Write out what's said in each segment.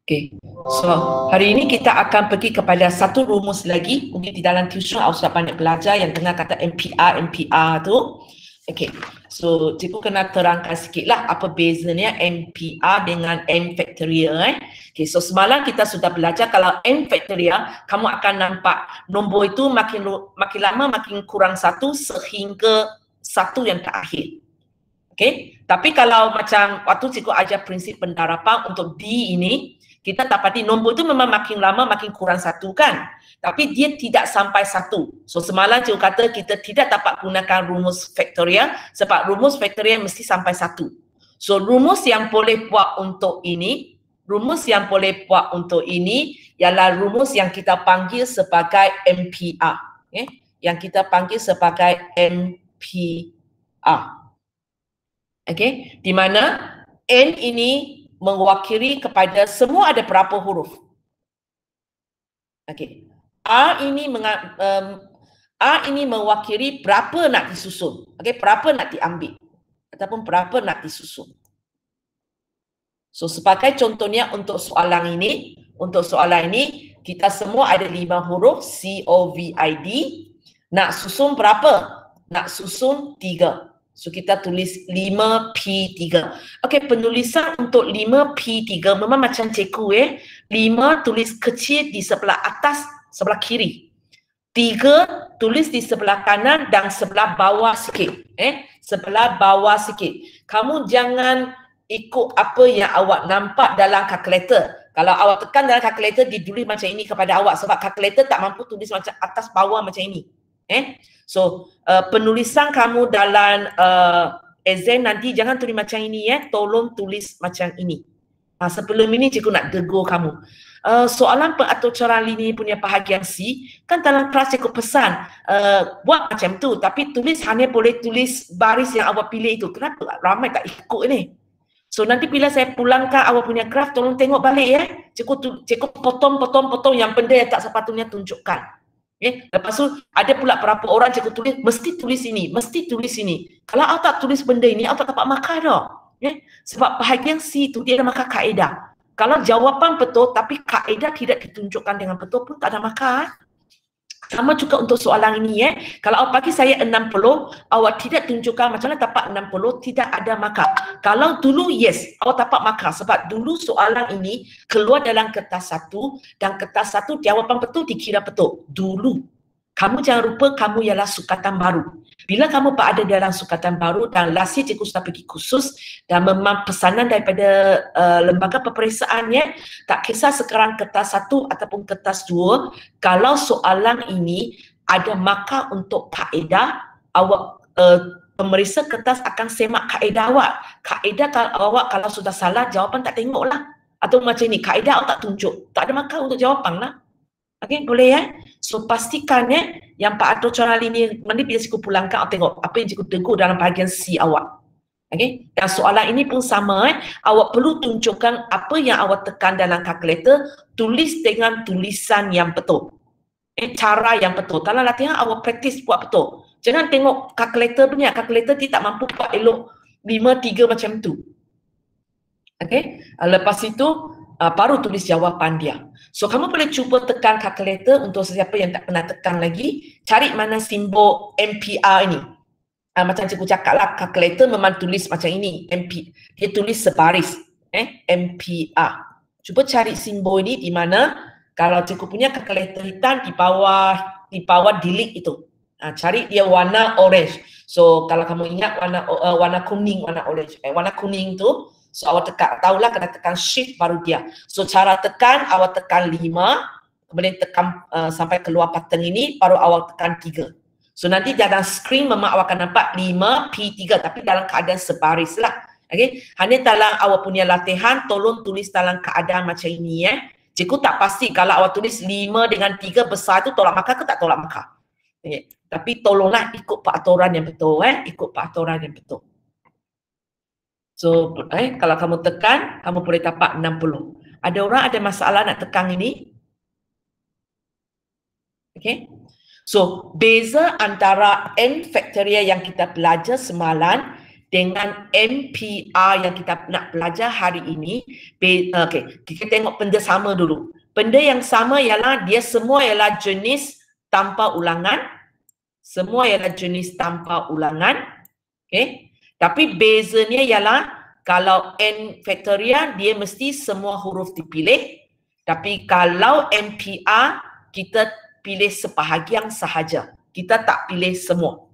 Okay. So, hari ini kita akan pergi kepada satu rumus lagi. Mungkin di dalam tuition awak sudah banyak belajar yang dengar kata MPR tu. Okay. So, cikgu kena terangkan sikit lah apa bezanya MPR dengan M factorial. Okay. So, semalam kita sudah belajar kalau M factorial, kamu akan nampak nombor itu makin lama makin kurang satu sehingga satu yang terakhir. Okay. Tapi kalau macam waktu cikgu ajar prinsip pendarapan untuk D ini, kita dapati nombor itu memang makin lama makin kurang satu kan, tapi dia tidak sampai satu. So semalam cikgu kata kita tidak dapat gunakan rumus faktorial sebab rumus faktorial mesti sampai satu. So rumus yang boleh buat untuk ini, ialah rumus yang kita panggil sebagai MPR, yang kita panggil sebagai MPR. Okay, di mana N ini mewakili kepada semua ada berapa huruf. Okay. R ini mewakili berapa nak disusun. Okay, berapa nak diambil ataupun berapa nak disusun. So sebagai contohnya untuk soalan ini, kita semua ada 5 huruf COVID. Nak susun berapa? Nak susun 3. So kita tulis 5P3. Okey, penulisan untuk 5P3 memang macam cikgu 5 tulis kecil di sebelah atas, sebelah kiri. 3 tulis di sebelah kanan dan sebelah bawah sikit. Sebelah bawah sikit. Kamu jangan ikut apa yang awak nampak dalam kalkulator. Kalau awak tekan dalam kalkulator, ditulis macam ini kepada awak sebab kalkulator tak mampu tulis macam atas bawah macam ini. So penulisan kamu dalam exam nanti jangan tulis macam ini tolong tulis macam ini. Sebelum ini cikgu nak tegur kamu. Soalan pengaturan linear punya bahagian C kan dalam kelas cikgu pesan buat macam tu tapi tulis hanya boleh tulis baris yang awak pilih itu. Kenapa ramai tak ikut ni? So nanti bila saya pulangkan awak punya graf tolong tengok balik Cikgu potong yang benda yang tak sepatutnya tunjukkan. Lepas tu ada pula berapa orang cikgu tulis mesti tulis ini, mesti tulis ini. Kalau awak tak tulis benda ini, awak tak dapat markah dah. Sebab bahagian C tu dia ada markah kaedah. Kalau jawapan betul tapi kaedah tidak ditunjukkan dengan betul pun tak ada markah. Sama juga untuk soalan ini Kalau awak bagi saya 60, awak tidak tunjukkan macam mana dapat 60, tidak ada markah. Kalau dulu yes, awak dapat markah sebab dulu soalan ini keluar dalam kertas 1 dan kertas 1 jawapan betul dikira betul. Dulu. Kamu jangan lupa kamu ialah sukatan baru. Bila kamu berada dalam sukatan baru dan last year cikgu sudah pergi kursus dan memang pesanan daripada lembaga peperiksaan tak kisah sekarang kertas 1 ataupun kertas 2, kalau soalan ini ada markah untuk kaedah, awak pemeriksa kertas akan semak kaedah awak. Kaedah awak kalau sudah salah jawapan tak tengoklah. Atau macam ni, kaedah awak tak tunjuk, tak ada markah untuk jawapan lah. Okey, boleh So pastikan yang Pak Ato Coral ini nanti bila cikgu pulangkan awak tengok apa yang cikgu tegur dalam bahagian C awak. Okey, dan soalan ini pun sama awak perlu tunjukkan apa yang awak tekan dalam kalkulator, tulis dengan tulisan yang betul. Cara yang betul. Dalam latihan awak praktis buat betul. Jangan tengok kalkulator punya, kalkulator dia tak mampu buat elok 5-3 macam tu. Okey, lepas itu baru tulis jawapan dia. So kamu boleh cuba tekan kalkulator untuk sesiapa yang tak pernah tekan lagi, cari mana simbol MPR ini. Macam cikgu cakap lah, kalkulator memang tulis macam ini, dia tulis sebaris, MPR. Cuba cari simbol ini di mana, kalau cikgu punya kalkulator hitam di bawah delete itu. Cari dia warna orange. So kalau kamu ingat warna kuning, warna orange. Warna kuning tu, so awak tekan, tahulah kena tekan shift baru dia. So cara tekan, awak tekan 5, kemudian tekan sampai keluar button ini, baru awak tekan 3. So nanti dalam screen memang awak akan nampak 5P3 tapi dalam keadaan sebaris lah. Okay? Hanya dalam awak punya latihan, tolong tulis dalam keadaan macam ini Cikgu tak pasti kalau awak tulis 5 dengan 3 besar tu tolak markah ke tak tolak markah. Okay? Tapi tolonglah ikut peraturan yang betul ikut peraturan yang betul. So, kalau kamu tekan, kamu boleh dapat 60. Ada orang ada masalah nak tekan ini? Okay. So, beza antara M factorial yang kita belajar semalam dengan MPR yang kita nak belajar hari ini. Okey, kita tengok benda sama dulu. Benda yang sama ialah dia semua ialah jenis tanpa ulangan. Semua ialah jenis tanpa ulangan. Okey. Tapi bezanya ialah kalau N faktorial dia mesti semua huruf dipilih. Tapi kalau MPR kita pilih sebahagian sahaja. Kita tak pilih semua.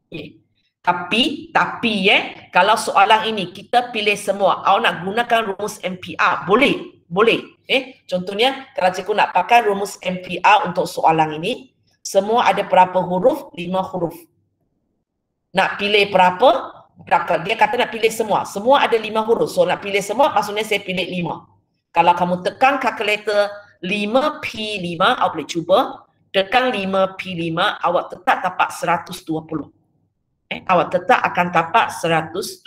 Okay. Tapi kalau soalan ini kita pilih semua, awak nak gunakan rumus MPR, boleh. Contohnya kalau cikgu nak pakai rumus MPR untuk soalan ini, semua ada berapa huruf? 5 huruf. Nak pilih berapa? Dia kata nak pilih semua. Semua ada 5 huruf. So nak pilih semua maksudnya saya pilih 5. Kalau kamu tekan kalkulator 5P5, awak boleh cuba. Tekan 5P5, awak tetap dapat 120. Awak tetap akan dapat 120.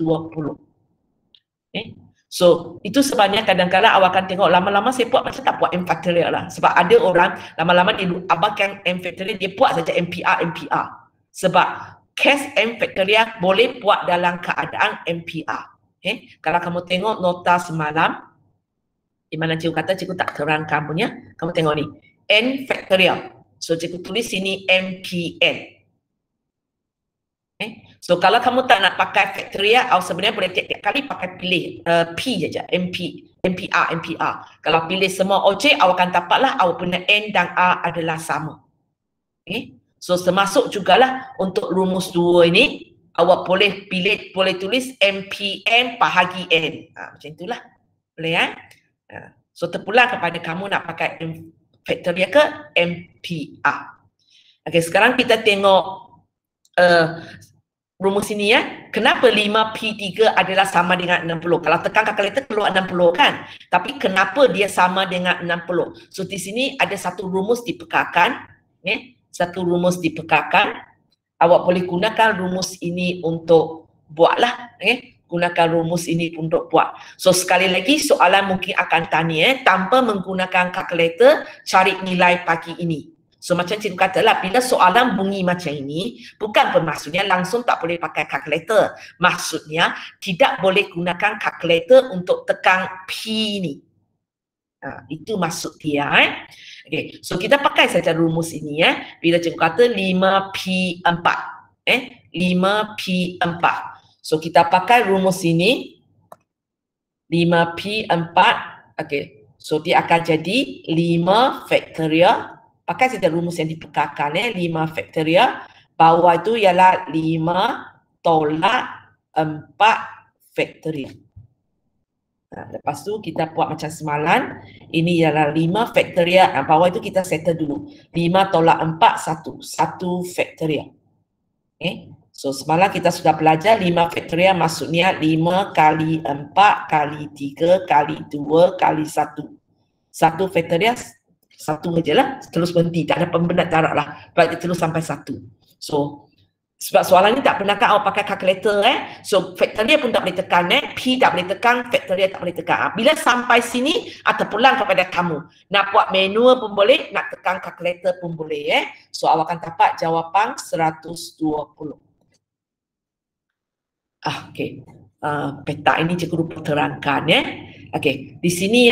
So, itu sebabnya kadang-kadang awak akan tengok lama-lama saya buat macam tak buat M factorial lah. Sebab ada orang lama-lama dia abaikan M factorial, dia buat saja MPR. Sebab case M factorial boleh buat dalam keadaan MPR. Kalau kamu tengok nota semalam, di mana cikgu kata cikgu tak terangkan punya, kamu tengok ni, N factorial. So, cikgu tulis sini MPN. So kalau kamu tak nak pakai factorial, awak sebenarnya boleh tiap-tiap kali pakai pilih P saja, MPR. Kalau pilih semua objek, awak akan dapatlah awak punya N dan R adalah sama. So termasuk jugalah untuk rumus 2 ini, awak boleh tulis MPN bahagi N. Macam itulah. Boleh So terpulang kepada kamu nak pakai M factorial ke MPR. Okey, sekarang kita tengok rumus ini kenapa 5P3 adalah sama dengan 60? Kalau tekan kalkulator keluar 60 kan? Tapi kenapa dia sama dengan 60? So di sini ada satu rumus dipekarkan. Satu rumus dipekarkan. Awak boleh gunakan rumus ini untuk buatlah. Gunakan rumus ini untuk buat. So sekali lagi soalan mungkin akan tanya tanpa menggunakan kalkulator cari nilai pagi ini. So macam cikgu katalah, bila soalan bunyi macam ini, bukan bermaksudnya langsung tak boleh pakai kalkulator. Maksudnya tidak boleh gunakan kalkulator untuk tekan P ni. Itu maksud dia. Okay. So kita pakai saja rumus ini. Bila cikgu kata 5P4. 5P4. So kita pakai rumus ini. 5P4. Okay. So dia akan jadi 5 faktorial. Pakai saja rumus yang dipekarkan 5 faktorial. Bawah itu ialah 5 tolak 4 faktorial. Lepas tu kita buat macam semalam. Ini ialah 5 faktorial. Bawah itu kita settle dulu. 5 tolak 4, 1. 1 faktorial. So semalam kita sudah belajar 5 faktorial maksudnya 5 kali 4 kali 3 kali 2 kali 1. 1 faktorial. Satu aja lah, terus berhenti, tak ada pembenar tarak lah. Baik terus sampai 1. So, sebab soalan ni tak pernah kan awak pakai kalkulator So, faktorial pun tak boleh tekan P tak boleh tekan, faktorial tak boleh tekan. Bila sampai sini, terpulang kepada kamu. Nak buat manual pun boleh, nak tekan kalkulator pun boleh So, awak akan dapat jawapan 120. Okey. Peta ini cikgu lupa terangkan Okey, di sini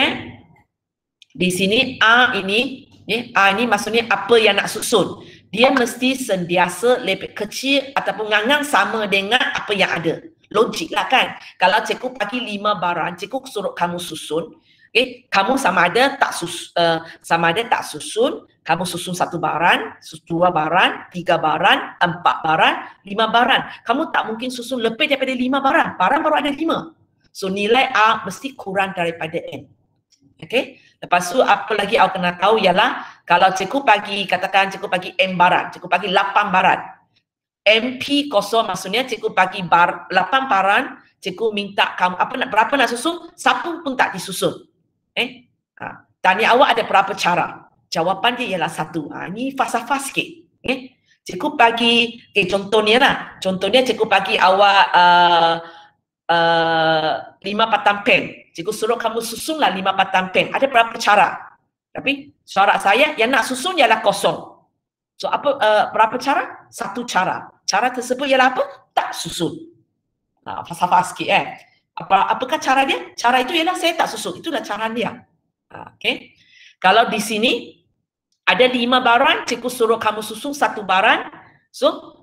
di sini A ini, A ini maksudnya apa yang nak susun. Dia mesti sentiasa lebih kecil ataupun ngangang sama dengan apa yang ada. Logik lah kan. Kalau cikgu bagi 5 barang, cikgu suruh kamu susun. Kamu sama ada tak susun, kamu susun 1 barang, 2 barang, 3 barang, 4 barang, 5 barang. Kamu tak mungkin susun lebih daripada 5 barang. Barang baru ada 5. So nilai A mesti kurang daripada N. Okey. Lepas tu apa lagi awak kena tahu ialah kalau cikgu bagi, katakan cikgu bagi M barang, cikgu bagi 8 barang. MP kosong maksudnya cikgu bagi 8 barang, cikgu minta kamu berapa nak susun, siapa pun tak disusun. Tanya awak ada berapa cara? Jawapan dia ialah 1. Ini falsafah sikit. Cikgu bagi, contohnya cikgu bagi awak 5 batang pen. Cikgu suruh kamu susunlah 5 batang pen. Ada berapa cara? Tapi syarat saya yang nak susun ialah kosong. So berapa cara? 1 cara. Cara tersebut ialah apa? Tak susun. Falsafah sikit apakah cara dia? Cara itu ialah saya tak susun. Itulah cara dia. Okay. Kalau di sini ada 5 barang, cikgu suruh kamu susun 1 barang. So,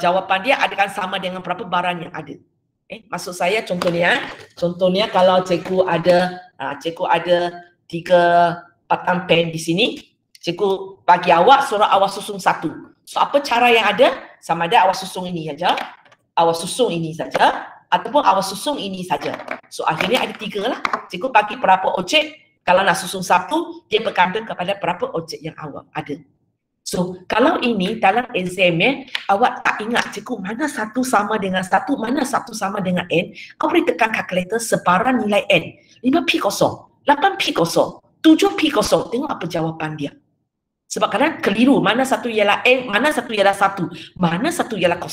jawapan dia akan sama dengan berapa barang yang ada. Maksud saya contohnya kalau cikgu ada 3 batang pen di sini, cikgu bagi awak, suruh awak susun 1. So, apa cara yang ada? Sama ada awak susun ini saja, awak susun ini saja, ataupun awak susun ini saja. So, akhirnya ada 3 lah. Cikgu bagi berapa objek. Kalau nak susun 1, dia bergantung kepada berapa objek yang awak ada. So, kalau ini dalam exam awak tak ingat cikgu mana 1 sama dengan 1, mana 1 sama dengan N, kau boleh tekan kalkulator sebarang nilai N. 5P0, 8P0, 7P0. Tengok apa jawapan dia. Sebab kadang keliru, mana 1 ialah N, mana 1 ialah 1, mana 1 ialah 0.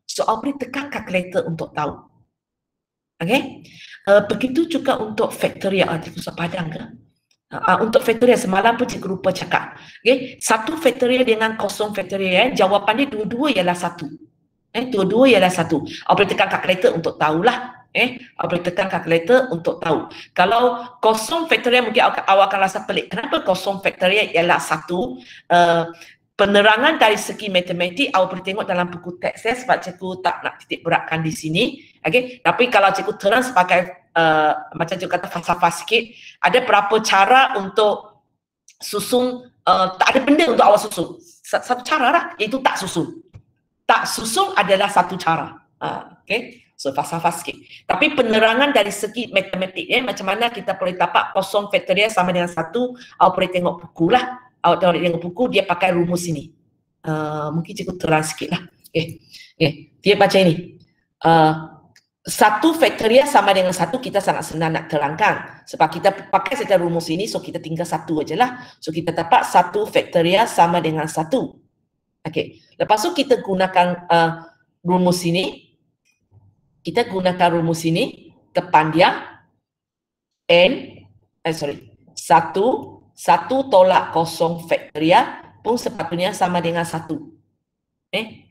So, awak boleh tekan kalkulator untuk tahu. Okay? Begitu juga untuk factorial. Cikgu susah padang ke? Untuk factorial semalam pun cikgu lupa cakap. Okay? 1 factorial dengan 0 factorial, jawapan dia dua-dua ialah 1. Dua-dua ialah 1. Awak boleh tekan kalkulator untuk tahulah. Awak boleh tekan kalkulator untuk tahu. Kalau 0 factorial mungkin awak akan rasa pelik. Kenapa 0 factorial ialah 1? Penerangan dari segi matematik awak boleh tengok dalam buku teks sebab cikgu tak nak titik beratkan di sini. Okay? Tapi kalau cikgu terang sebagai macam cikgu kata falsafah sikit, ada berapa cara untuk susun, tak ada benda untuk awak susun. Satu cara lah, iaitu tak susun. Tak susun adalah satu cara. Okay? So falsafah sikit. Tapi penerangan dari segi matematik, macam mana kita boleh dapat 0 factorial sama dengan 1, awak boleh tengok buku lah. Awak tengok buku, dia pakai rumus ini. Mungkin cikgu terang sikit lah. Dia baca ini. 1 factorial sama dengan 1, kita sangat senang nak terangkan. Sebab kita pakai saja rumus ini, so kita tinggal 1 aja lah. So kita dapat 1 factorial sama dengan 1. Okay. Lepas tu kita gunakan rumus ini. Kita gunakan rumus ini, depan dia. Satu tolak 0 factorial pun sepatutnya sama dengan 1.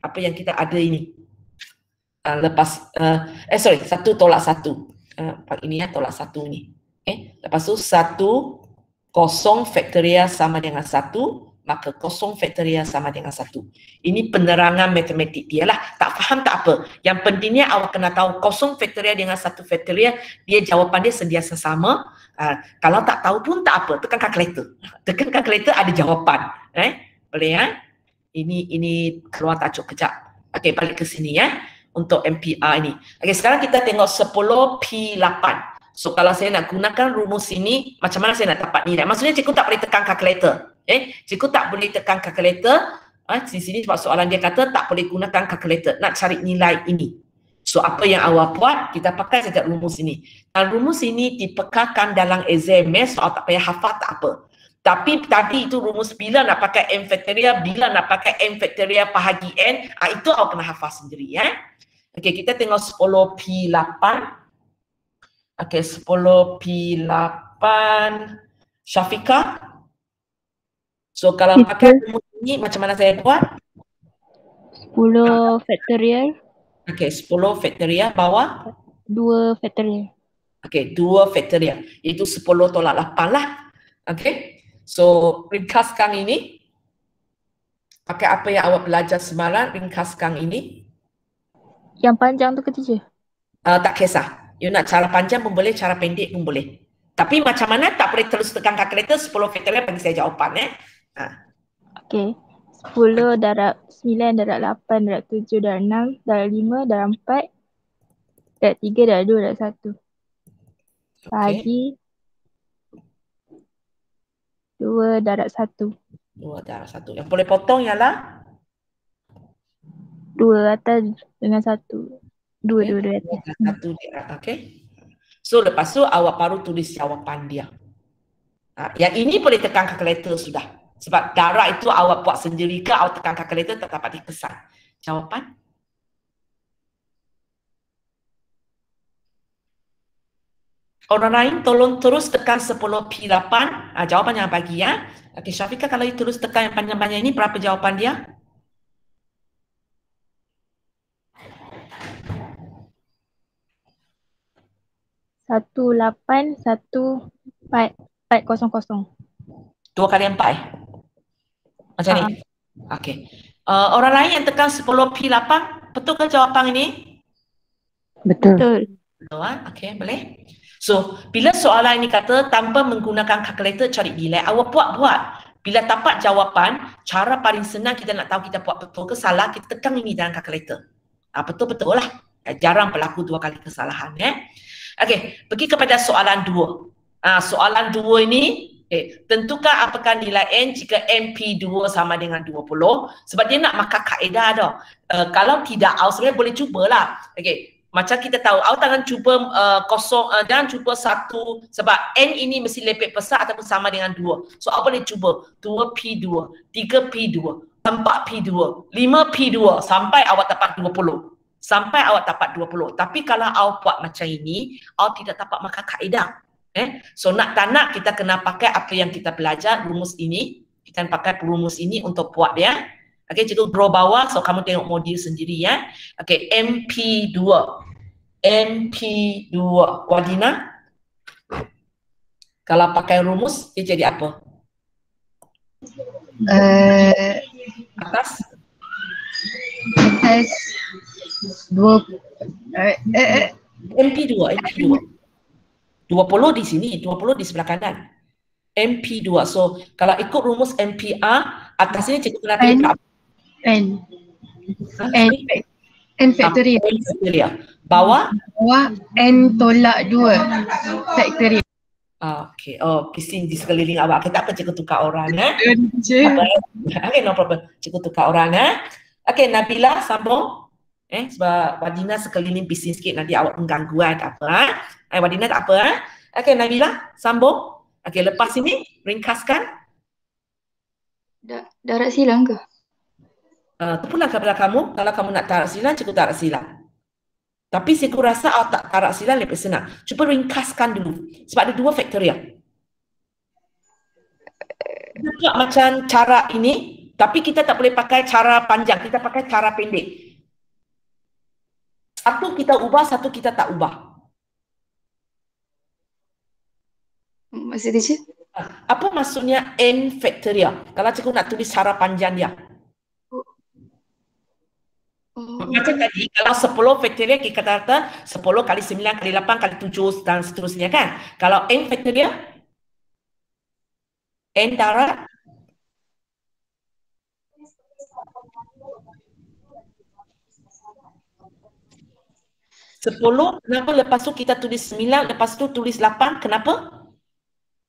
Apa yang kita ada ini. Satu tolak 1. Ini tolak 1 ni. Lepas tu 0 factorial sama dengan 1, maka 0 factorial sama dengan 1. Ini penerangan matematik dia lah. Tak faham tak apa. Yang pentingnya awak kena tahu 0 factorial dengan 1 factorial, dia jawapan dia sentiasa sama. Kalau tak tahu pun tak apa, tekan kalkulator. Tekan kalkulator ada jawapan. Boleh Ini keluar tajuk kejap. Okey, balik ke sini untuk MPR ini. Okey, sekarang kita tengok 10P8. So kalau saya nak gunakan rumus ini, macam mana saya nak dapat nilai? Maksudnya cikgu tak boleh tekan kalkulator. Cikgu tak boleh tekan kalkulator. Di sini sebab soalan dia kata tak boleh gunakan kalkulator nak cari nilai ini. So apa yang awak buat, kita pakai saja rumus ini. Dan rumus ini dipekarkan dalam exam, soal tak payah hafal tak apa. Tapi tadi itu rumus bila nak pakai M factorial, bila nak pakai M factorial bahagi N, itu awak kena hafal sendiri. Okey, kita tengok 10P8. Okey, 10P8. Syafiqah. So kalau pakai rumus ini macam mana saya buat? 10 factorial. Okey, 10 factorial bawah 2 factorial. Okey, 2 factorial. Itu 10 tolak 8 lah. Okey. So, ringkaskan ini. Pakai apa yang awak belajar semalam, ringkaskan ini. Yang panjang tu ke teacher? Tak kisah. You nak cara panjang pun boleh, cara pendek pun boleh. Tapi macam mana tak boleh terus tekan kalkulator 10 factorial bagi saya jawapan. Okey. 10 darab 9 darab 8 darab 7 darab 6 darab 5 darab 4 darab 3 darab 2 darab 1. Bagi 2 darab 1. 2 darab 1. Yang boleh potong ialah 2 atas dengan 1. 2 atas. 1. Okey. So lepas tu awak baru tulis jawapan dia. Yang ini boleh tekan kalkulator sudah. Sebab darab itu awak buat sendiri ke, awak tekan kalkulator tak dapat dikesan. Jawapan? Orang lain tolong terus tekan 10P8. Jawapan yang bagi Okey, Syafiqah kalau you terus tekan yang panjang-panjang ini, berapa jawapan dia? 1814,400. 2 kali 4 Macam ni? Okey. Orang lain yang tekan 10P8, betul ke jawapan ini? Betul. Betul, okey, boleh. So, bila soalan ini kata tanpa menggunakan kalkulator cari nilai, awak buat. Bila dapat jawapan, cara paling senang kita nak tahu kita buat betul ke salah, kita tekan ini dalam kalkulator. Betul-betul lah. Jarang berlaku 2 kali kesalahan. Okey, pergi kepada soalan 2. Soalan 2 ini, tentukan apakah nilai N jika MP2 sama dengan 20. Sebab dia nak makan kaedah dah. Kalau tidak, awak sebenarnya boleh cubalah. Okey. Macam kita tahu, awak jangan cuba jangan cuba 1 sebab N ini mesti lebih besar ataupun sama dengan 2. So awak boleh cuba 2P2, 3P2, 4P2, 5P2 sampai awak dapat 20. Sampai awak dapat 20. Tapi kalau awak buat macam ini, awak tidak dapat makan kaedah. So nak tak nak kita kena pakai apa yang kita belajar, rumus ini. Kita pakai rumus ini untuk buat dia. Okey, cikgu draw bawah, so kamu tengok modul sendiri ya. Okey, MP2. MP2. Wadina, kalau pakai rumus, dia jadi apa? Atas 2 MP2. 20 di sini, 20 di sebelah kanan. MP2. So, kalau ikut rumus MPR, atas ini cikgu kena pilih N factorial. Bawah N tolak 2 factorial. Okey. Bising di sekeliling awak. Kita akan cikgu tukar orang Okey, no problem. Cikgu tukar orang Okey, Nabila sambung. Sebab Wadina sekeliling bising sikit, nanti awak mengganggu tak apa. Wadina tak apa. Okey, Nabila sambung. Okey, lepas ini ringkaskan. Darat silang ke? Terpulang kepada kamu. Kalau kamu nak tarak silang, cikgu tarak silang. Tapi cikgu rasa awak tak tarak silang lebih senang. Cuba ringkaskan dulu. Sebab ada 2 faktorial. Kita macam cara ini, tapi kita tak boleh pakai cara panjang. Kita pakai cara pendek. Satu kita ubah, satu kita tak ubah. Maksud dia? Apa maksudnya N factorial? Kalau cikgu nak tulis cara panjang dia. Macam tadi, kalau 10 factorial kita kata 10 kali 9 kali 8 kali 7 dan seterusnya kan. Kalau N factorial, N darat 10, kenapa lepas tu kita tulis 9, lepas tu tulis 8, kenapa?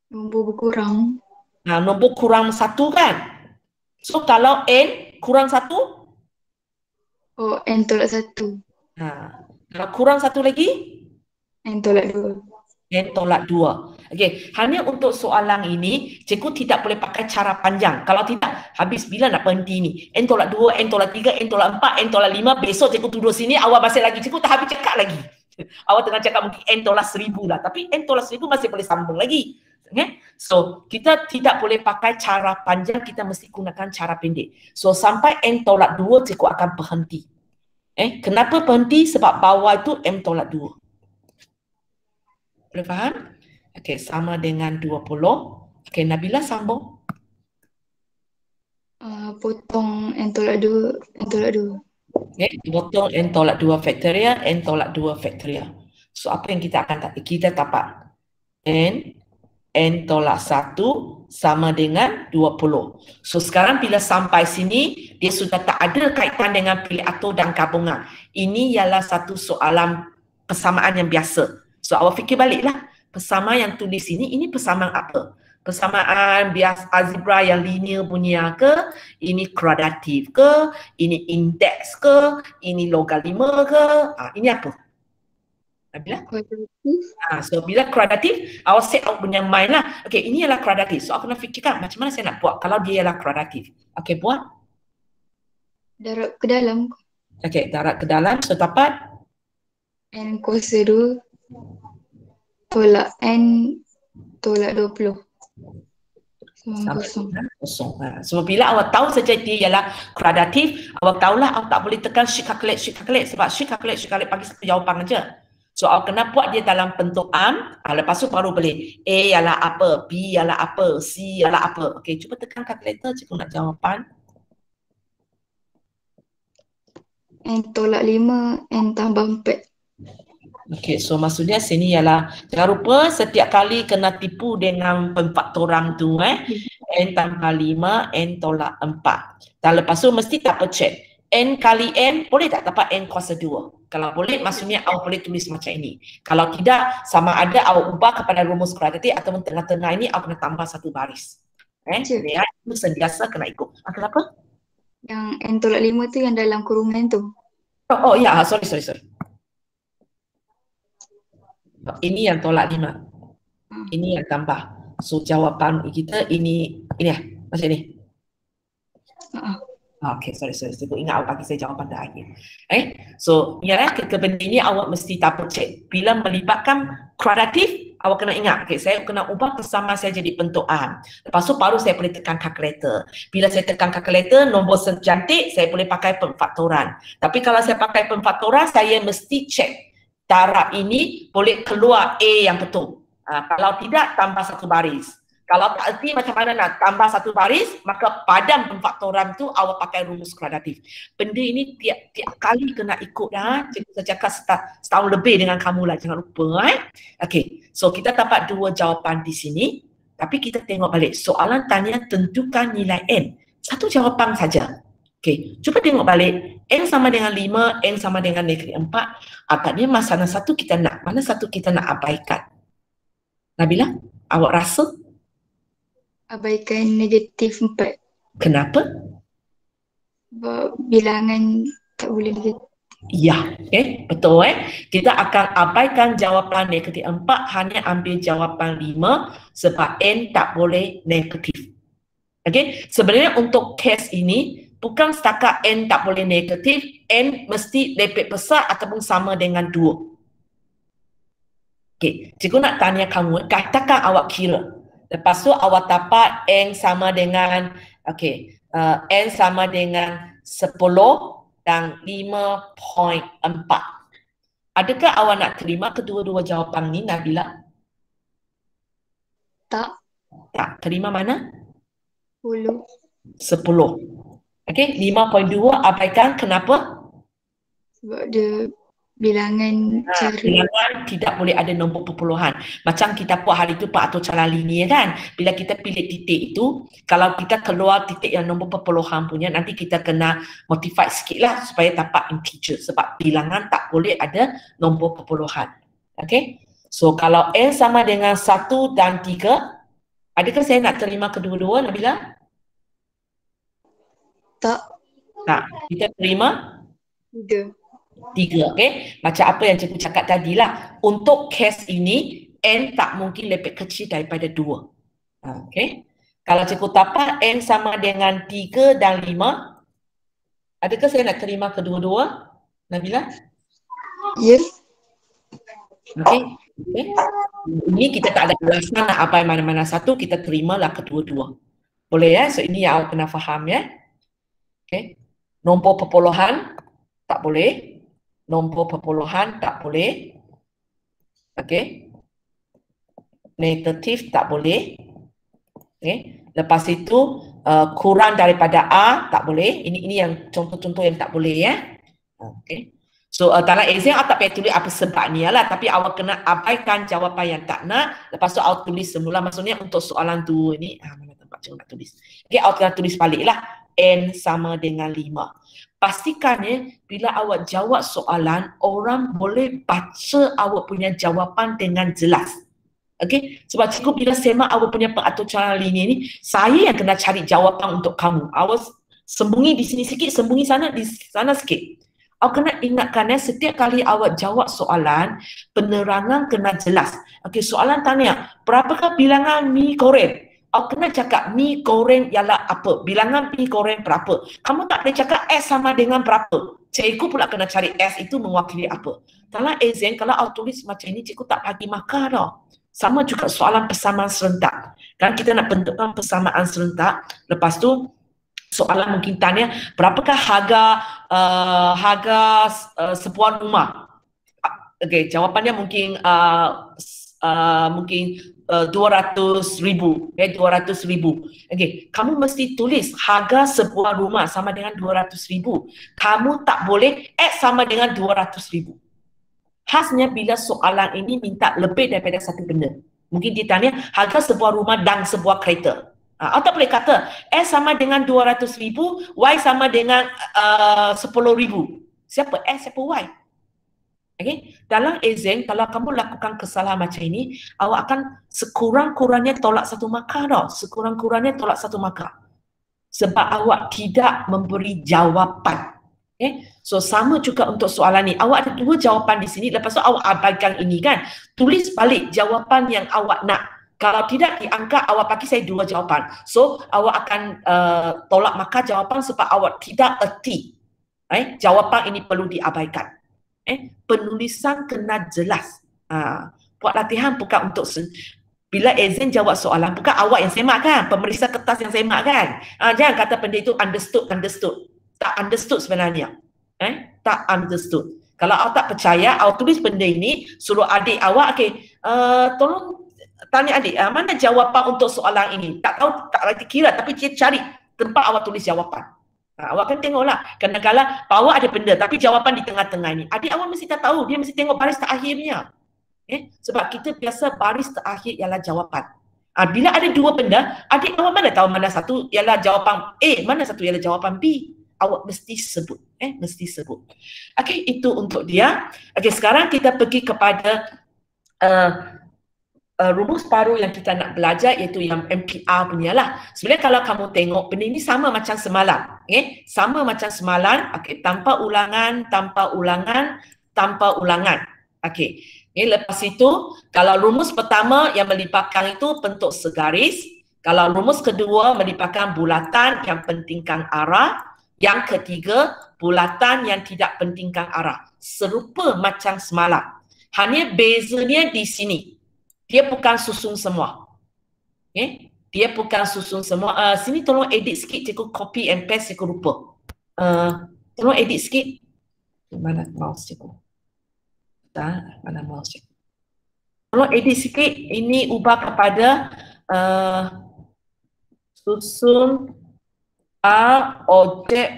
Nombor berkurang. Nombor kurang 1 kan? So kalau N kurang 1? N tolak 1. Kalau kurang 1 lagi? N tolak 2. N tolak 2. Okey, hanya untuk soalan ini, cikgu tidak boleh pakai cara panjang. Kalau tidak, habis bila nak berhenti ni? N tolak 2, N tolak 3, N tolak 4, N tolak 5, besok cikgu duduk sini, awak masih lagi, cikgu tak habis cakap lagi. Awak tengah cakap mungkin N tolak 1000 lah, tapi N tolak 1000 masih boleh sambung lagi. So, kita tidak boleh pakai cara panjang, kita mesti gunakan cara pendek. So, sampai N tolak 2, cikgu akan berhenti. Kenapa berhenti? Sebab bawah itu M tolak 2. Boleh faham? Okey, sama dengan 20. Okey, Nabila sambung. Potong N tolak 2, N tolak 2. Okey, potong N tolak 2 faktorial, N tolak 2 faktorial. So, apa yang kita akan dapat? N tolak 1 sama dengan 20. So, sekarang bila sampai sini, dia sudah tak ada kaitan dengan pilih atur dan gabungan. Ini ialah satu soalan persamaan yang biasa. So, awak fikir baliklah. Persamaan yang tulis ini persamaan apa? Persamaan bias algebra yang linear punya ke? Ini kuadratif ke? Ini indeks ke? Ini logaritma ke? Ini apa? Nabila? Kuadratif. So, bila kuadratif, awak set awak punya mind lah. Okey, ini ialah kuadratif. So, awak kena fikirkan macam mana saya nak buat kalau dia ialah kuadratif. Okey, buat. Darat ke dalam. Okey, darat ke dalam. So, dapat? N kuasa 2 tolak N tolak 20. Sama kosong. So, bila awak tahu saja dia ialah kuadratif, awak tahulah awak tak boleh tekan shift calculate sebab shift calculate bagi satu jawapan aja. So awak kena buat dia dalam bentukan, lepas tu baru boleh A ialah apa, B ialah apa, C ialah apa. Okey, cuba tekan kalkulator, cikgu nak jawapan. N tolak 5, N tambah 4. Okey, so maksudnya sini ialah, jangan lupa setiap kali kena tipu dengan pemfaktoran tu N tambah 5, N tolak 4. Dan lepas tu mesti tak check. N kali N boleh tak dapat N kuasa 2? Kalau boleh, maksudnya awak boleh tulis macam ini. Kalau tidak, sama ada awak ubah kepada rumus kuadratik ataupun tengah-tengah ini awak kena tambah satu baris. Lihat, itu sentiasa kena ikut. Kenapa? Yang N tolak 5 tu yang dalam kurungan tu. Oh ya, sorry. Ini yang tolak 5. Ini yang tambah. So jawapan kita ini macam ni. Okay, sorry. Cikgu ingat awak bagi saya jawapan dah akhir. So, benda ini awak mesti double check. Bila melibatkan kuadratif, awak kena ingat. Okay, saya kena ubah persamaan saya jadi bentukan. Lepas tu baru saya boleh tekan kalkulator. Bila saya tekan kalkulator, nombor secantik, saya boleh pakai pemfaktoran. Tapi kalau saya pakai pemfaktoran, saya mesti check. Darab ini boleh keluar A yang betul. Kalau tidak, tambah satu baris. Kalau tak erti macam mana nak tambah satu baris, maka padan pemfaktoran tu awak pakai rumus kuadratif. Benda ini tiap kali kena ikut dah. Cikgu saya cakap setahun lebih dengan kamu lah, jangan lupa. Okey, so kita dapat dua jawapan di sini. Tapi kita tengok balik. Soalan tanya tentukan nilai N. Satu jawapan saja. Okey, cuba tengok balik. N sama dengan 5, N sama dengan negatif 4. Agaknya mana satu kita nak, mana satu kita nak abaikan. Nabila, awak rasa? Abaikan negatif 4. Kenapa? Sebab bilangan tak boleh negatif. Ya, betul Kita akan abaikan jawapan negatif 4, hanya ambil jawapan 5 sebab N tak boleh negatif. Okey, sebenarnya untuk kes ini bukan setakat N tak boleh negatif, N mesti lebih besar ataupun sama dengan 2. Okey, cikgu nak tanya kamu, katakan awak kira. Lepas tu awak dapat N sama dengan, N sama dengan 10 dan 5.4. Adakah awak nak terima kedua-dua jawapan ni, Nabila? Tak. Tak, terima mana? 10. 10. Okey, 5.2 abaikan, kenapa? Sebab dia bilangan cara. Bilangan tidak boleh ada nombor perpuluhan. Macam kita buat hari itu peratur cara linear kan. Bila kita pilih titik itu, kalau kita keluar titik yang nombor perpuluhan punya, nanti kita kena modify sikit lah supaya dapat integer. Sebab bilangan tak boleh ada nombor perpuluhan. Okey. So kalau N sama dengan 1 dan 3, adakah saya nak terima kedua-dua, Nabila? Tak. Tak. Kita terima? 3. 3, Macam apa yang cikgu cakap tadi lah. Untuk kes ini, N tak mungkin lebih kecil daripada 2. Kalau cikgu dapat N sama dengan 3 dan 5, adakah saya nak terima kedua-dua, Nabila? Ya. Ini kita tak ada alasan nak abai mana-mana satu, kita terimalah kedua-dua. Boleh So ini yang awak kena faham Nombor perpuluhan tak boleh. Nombor perpuluhan tak boleh. Negatif tak boleh. Lepas itu kurang daripada A tak boleh. Ini yang contoh-contoh yang tak boleh So dalam exam awak tak payah tulis apa sebabnya lah, tapi awak kena abaikan jawapan yang tak nak. Lepas tu awak tulis semula. Maksudnya untuk soalan 2 ni, mana tempat cikgu nak tulis. Awak kena tulis balik lah. N sama dengan 5. Pastikan bila awak jawab soalan, orang boleh baca awak punya jawapan dengan jelas. Sebab cikgu bila semak awak punya peratur cara linear ni, saya yang kena cari jawapan untuk kamu. Awak sembunyi di sini sikit, sembunyi di sana sikit. Awak kena ingatkan setiap kali awak jawab soalan, penerangan kena jelas. Soalan tanya, berapakah bilangan mi goreng? Awak kena cakap mi goreng ialah apa? Bilangan mi goreng berapa? Kamu tak boleh cakap S sama dengan berapa. Cikgu pula kena cari S itu mewakili apa. Dalam exam, kalau awak tulis macam ini, cikgu tak bagi markah tau. Sama juga soalan persamaan serentak. Kan kita nak bentukkan persamaan serentak. Lepas tu, soalan mungkin tanya, berapakah harga sebuah rumah? okey, jawapannya mungkin mungkin 200,000, 200,000. Okey, kamu mesti tulis harga sebuah rumah sama dengan 200,000. Kamu tak boleh add sama dengan 200,000. Khasnya bila soalan ini minta lebih daripada satu benda. Mungkin dia tanya harga sebuah rumah dan sebuah kereta. Atau boleh kata S sama dengan 200,000, Y sama dengan 10,000. Siapa S, siapa Y? Okay? Dalam exam, kalau kamu lakukan kesalahan macam ini, awak akan sekurang-kurangnya tolak satu markah tau. Sekurang-kurangnya tolak satu markah. Sebab awak tidak memberi jawapan. So sama juga untuk soalan ni. Awak ada dua jawapan di sini, lepas tu awak abaikan ini kan. Tulis balik jawapan yang awak nak. Kalau tidak diangkat, awak bagi saya dua jawapan. So awak akan tolak markah jawapan sebab awak tidak erti. Jawapan ini perlu diabaikan. Penulisan kena jelas. Buat latihan bukan untuk bila exam jawab soalan, bukan awak yang semak kan, pemeriksa kertas yang semak kan. Jangan kata benda itu understood. Tak understood sebenarnya. Tak understood. Kalau awak tak percaya, awak tulis benda ini, suruh adik awak, tolong tanya adik, mana jawapan untuk soalan ini? Tak tahu, tak reti kira, tapi dia cari tempat awak tulis jawapan. Awak kan tengoklah, kadang-kadang awak ada benda, tapi jawapan di tengah-tengah ini. Adik awak mesti tak tahu, dia mesti tengok baris terakhirnya. Sebab kita biasa baris terakhir ialah jawapan. Bila ada dua benda, adik awak mana tahu mana satu ialah jawapan A, mana satu ialah jawapan B. Awak mesti sebut. Mesti sebut. Okey, itu untuk dia. Okey, sekarang kita pergi kepada rumus baru yang kita nak belajar, iaitu yang MPR punya lah. Sebenarnya kalau kamu tengok, benda ini sama macam semalam. Sama macam semalam. Okey, tanpa ulangan, tanpa ulangan, tanpa ulangan. Okey. Lepas itu, kalau rumus pertama yang melibatkan itu bentuk segaris. Kalau rumus kedua melibatkan bulatan yang pentingkan arah. Yang ketiga, bulatan yang tidak pentingkan arah. Serupa macam semalam. Hanya bezanya di sini. Dia bukan susun semua. Dia bukan susun semua. Sini tolong edit sikit, cikgu copy and paste, cikgu lupa. Tolong edit sikit. Mana mouse cikgu? Mana mouse cikgu? Tolong edit sikit. Ini ubah kepada susun objek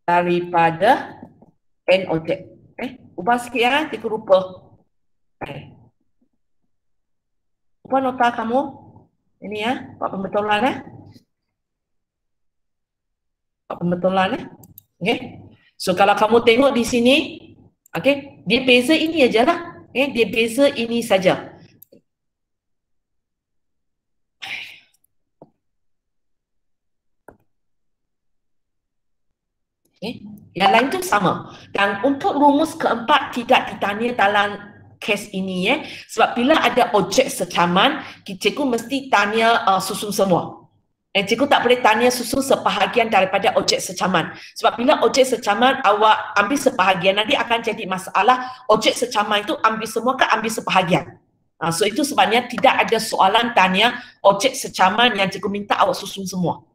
daripada N objek. Ubah sikit ya, cikgu lupa. Ubah nota kamu. Ini ya, buat pembetulan ya. Buat pembetulan ya. Okay. So kalau kamu tengok di sini, okay, dia beza ini aja lah. Dia beza ini saja. Yang lain tu sama. Dan untuk rumus keempat tidak ditanya dalam kes ini sebab bila ada objek secaman, cikgu mesti tanya susun semua. Cikgu tak boleh tanya susun sebahagian daripada objek secaman. Sebab bila objek secaman awak ambil sebahagian, nanti akan jadi masalah objek secaman itu ambil semua ke ambil sebahagian. So itu sebabnya tidak ada soalan tanya objek secaman yang cikgu minta awak susun semua.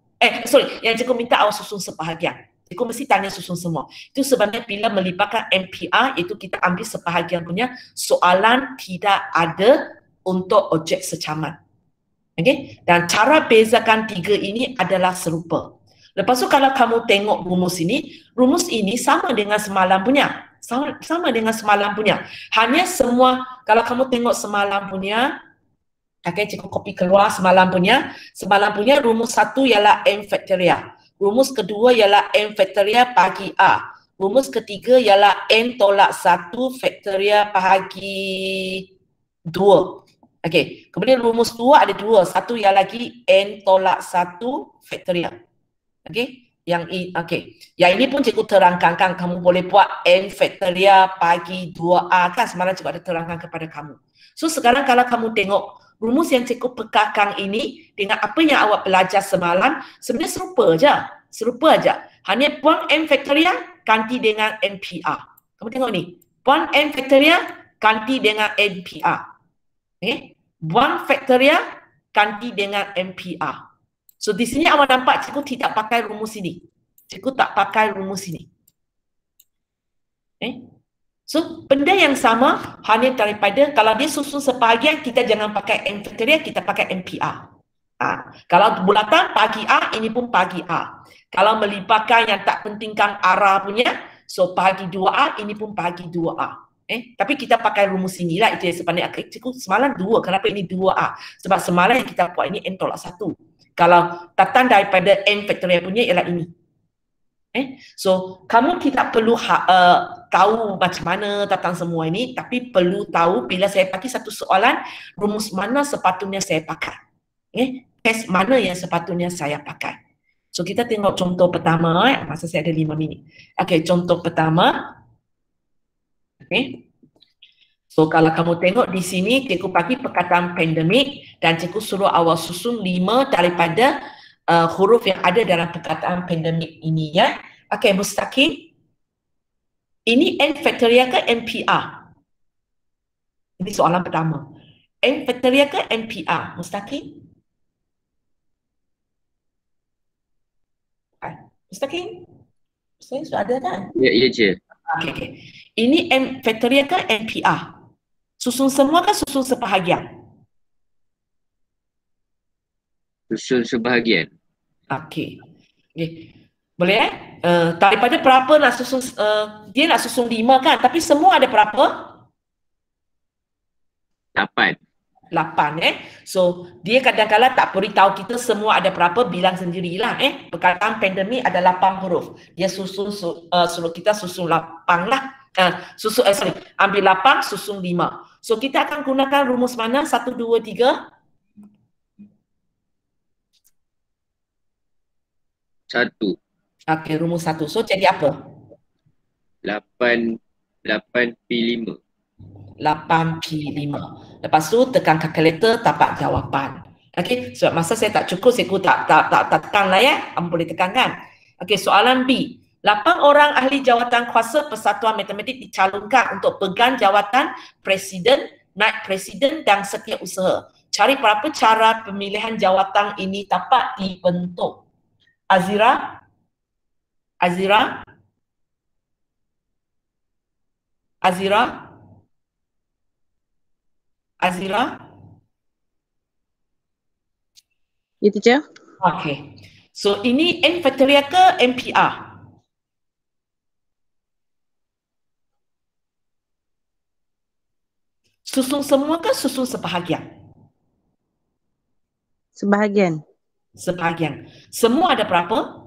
Yang cikgu minta awak susun sebahagian. Cikgu mesti tanya susun semua. Itu sebabnya bila melibatkan MPR, itu kita ambil sebahagian punya soalan tidak ada untuk objek secaman. Okay? Dan cara bezakan tiga ini adalah serupa. Lepas tu kalau kamu tengok rumus ini sama dengan semalam punya. Sama dengan semalam punya. Hanya semua, kalau kamu tengok semalam punya, cikgu copy keluar semalam punya. Semalam punya rumus satu ialah M factorial. Rumus kedua ialah N faktorial bagi A. Rumus ketiga ialah N tolak 1 faktorial bahagi 2. Okey, kemudian rumus 2 ada 2. Satu ialah lagi N tolak 1 faktorial. Okey, yang ini pun cikgu terangkan kan, kamu boleh buat N faktorial bagi 2A kan, semalam cikgu ada terangkan kepada kamu. So sekarang kalau kamu tengok rumus yang cikgu pekakkan ini dengan apa yang awak belajar semalam sebenarnya serupa aja. Hanya buang M faktorial ganti dengan MPR. Kamu tengok ni, buang M faktorial ganti dengan MPR. Buang faktorial ganti dengan MPR. So di sini awak nampak cikgu tidak pakai rumus ini. Cikgu tak pakai rumus ini. So, benda yang sama hanya daripada kalau dia susun sebahagian, kita jangan pakai M factorial, kita pakai MPR. Kalau bulatan pagi A, ini pun pagi A. Kalau melibatkan yang tak pentingkan arah punya, so pagi 2A, ini pun pagi 2A. Tapi kita pakai rumus inilah, itu yang sebenarnya cikgu semalam 2, kenapa ini 2A? Sebab semalam yang kita buat ini N tolak 1. Kalau datang daripada M factorial punya ialah ini. So, kamu tidak perlu tahu macam mana tentang semua ini, tapi perlu tahu bila saya bagi satu soalan, rumus mana sepatutnya saya pakai. Test mana yang sepatutnya saya pakai. So, kita tengok contoh pertama, masa saya ada 5 minit. Okey, contoh pertama. So, kalau kamu tengok di sini, cikgu bagi perkataan pandemik dan cikgu suruh awak susun 5 daripada huruf yang ada dalam perkataan pandemik ini, ya. Okey, Mustaqim. Ini N factorial ke MPR? Ini soalan pertama. N factorial ke MPR? Mustaqim? Mustaqim? Saya sudah ada kan? Ya, Cik. Okey. Ini M factorial ke MPR? Susun semua ke susun sebahagian? Susun sebahagian. Okey. Boleh daripada berapa nak susun, dia nak susun 5 kan, tapi semua ada berapa? 8. 8 So dia kadang-kadang tak beritahu kita semua ada berapa, bilang sendirilah. Perkataan pandemik ada 8 huruf. Dia susun suruh kita susun 8 lah. Ambil 8 susun 5. So kita akan gunakan rumus mana? 1 2 3. 1. Okey, rumus 1. So jadi apa? 8P5. 8P5. Lepas tu tekan kalkulator, dapat jawapan. Okey, sebab masa saya tak cukup, saya tak tekan lah, ya. Kamu boleh tekan kan? Okey, soalan B. 8 orang ahli jawatan kuasa Persatuan Matematik dicalonkan untuk pegang jawatan presiden, naib presiden dan setiausaha. Cari berapa cara pemilihan jawatan ini dapat dibentuk. Azira? Azira? Azira? Azira? Ya, teacher. Okey. So ini N factorial ke MPR? Susun semua ke susun sebahagian? Sebahagian. Sebahagian. Semua ada berapa?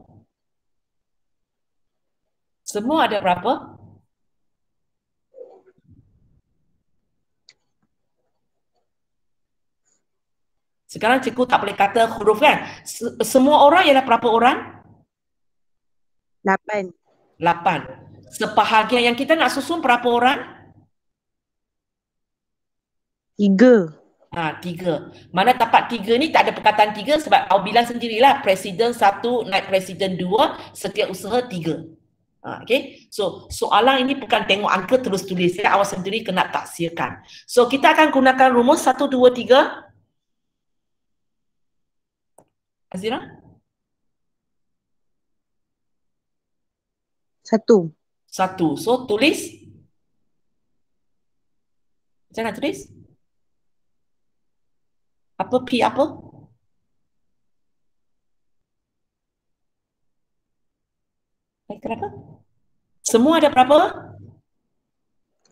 Semua ada berapa? Sekarang cikgu tak boleh kata huruf kan? Semua orang ialah berapa orang? 8. 8. Sebahagian yang kita nak susun berapa orang? 3. 3. Mana tapak 3 ni tak ada perkataan 3 sebab awak bilang sendirilah presiden 1, naib presiden 2, setiausaha 3. Okay. So soalan ini bukan tengok angka terus tulis, ya. Awak sendiri kena taksirkan. So kita akan gunakan rumus 1, 2, 3. Azira? 1. 1. So tulis. Macam nak tulis? Apa P apa? Kenapa? Semua ada berapa?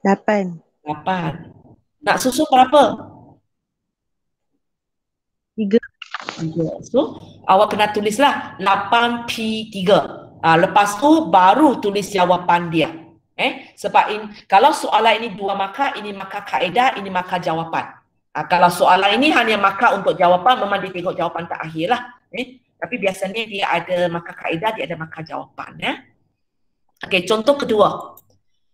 8. 8. Nak susun berapa? 3. 3. So, awak kena tulislah 8P3. Lepas tu baru tulis jawapan dia. Sebab kalau soalan ini 2 markah, ini markah kaedah, ini markah jawapan. Kalau soalan ini hanya markah untuk jawapan, memang dia tengok jawapan terakhir lah. Tapi biasanya dia ada markah kaedah, dia ada markah jawapan. Okey, contoh kedua.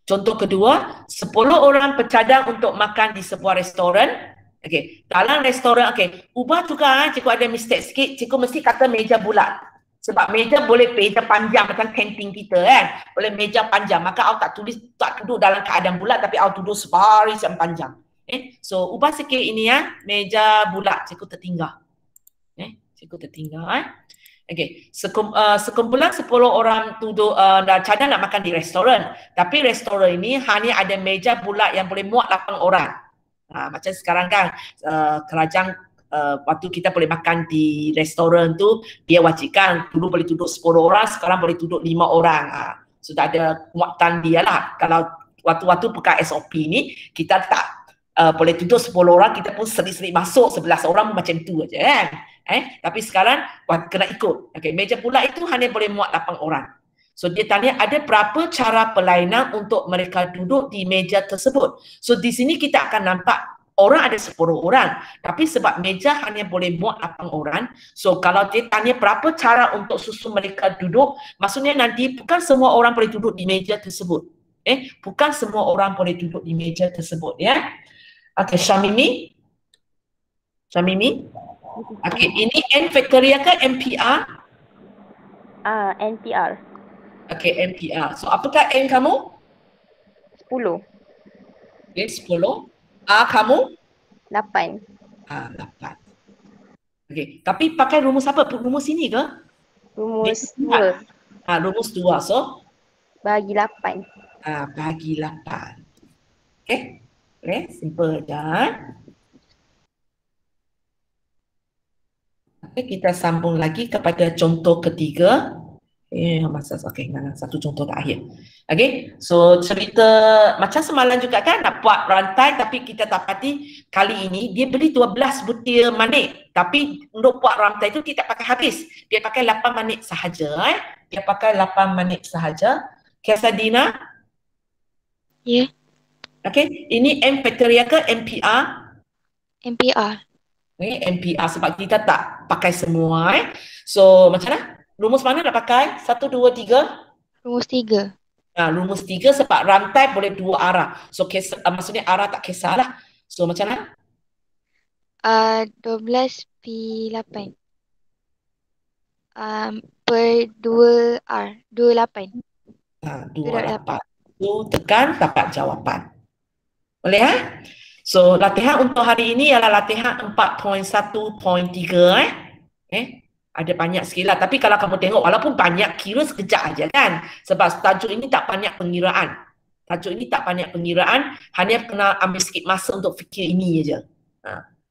Contoh kedua, 10 orang bercadang untuk makan di sebuah restoran. Okey, dalam restoran, okey, ubah juga cikgu ada mistake sikit, cikgu mesti kata meja bulat. Sebab meja boleh meja panjang macam kantin kita kan. Boleh meja panjang, maka awak tak duduk dalam keadaan bulat tapi awak duduk sebaris yang panjang. So ubah sikit ini, meja bulat, cikgu tertinggal. Cikgu tertinggal. Okey, sekumpulan 10 orang duduk dan cadang nak makan di restoran. Tapi restoran ini hanya ada meja bulat yang boleh muat 8 orang. Macam sekarang kan kerajaan waktu kita boleh makan di restoran tu dia wajibkan dulu boleh duduk 10 orang, sekarang boleh duduk 5 orang. Sudah ada muatan dia lah. Kalau waktu-waktu pakai SOP ni kita tak boleh duduk 10 orang, kita pun selit-selit masuk 11 orang macam tu aja kan. Tapi sekarang kena ikut. Okey, meja bulat itu hanya boleh muat 8 orang. So dia tanya ada berapa cara perlainan untuk mereka duduk di meja tersebut. So di sini kita akan nampak orang ada 10 orang, tapi sebab meja hanya boleh muat 8 orang. So kalau dia tanya berapa cara untuk susun mereka duduk, maksudnya nanti bukan semua orang boleh duduk di meja tersebut. Bukan semua orang boleh duduk di meja tersebut ya. Okey, Syamimi. Okey, ini N factorial ke MPR? NPR. Okey, MPR. So apakah N kamu? 10. Okey, 10. A kamu? 8. 8. Okey, tapi pakai rumus apa? Rumus ini ke? Rumus 2. Rumus 2. So Bagi 8. bagi 8. Okey. Simple je. Okay, kita sambung lagi kepada contoh ketiga. Satu contoh terakhir. Okay, so cerita macam semalam juga kan nak buat rantai, tapi kita dapati kali ini dia beli 12 butir manik. Tapi untuk buat rantai itu tidak pakai habis. Dia pakai 8 minit sahaja. Dia pakai 8 minit sahaja. Kesadina? Ya. Okay, ini M factorial ke MPR? MPR. Okay, MPR sebab kita tak pakai semua. So macam mana? Rumus mana nak pakai? 1, 2, 3? Rumus 3. Rumus 3 sebab rantai boleh 2 arah. So maksudnya arah tak kisahlah. So macam mana? 12P8. Per 2R. 28. 28. So tekan dapat jawapan. Boleh So latihan untuk hari ini ialah latihan 4.1.3 ada banyak sikit lah. Tapi kalau kamu tengok walaupun banyak, kira sekejap aja kan. Sebab tajuk ini tak banyak pengiraan. Hanya kena ambil sikit masa untuk fikir ini aja.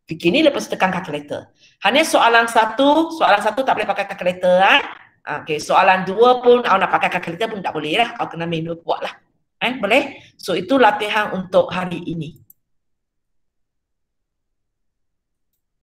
Fikir ini lepas tekan kalkulator. Hanya soalan satu tak boleh pakai kalkulator. Okay, soalan 2 pun nak pakai kalkulator pun tak boleh lah. Kena manual buat lah. Boleh? So itu latihan untuk hari ini.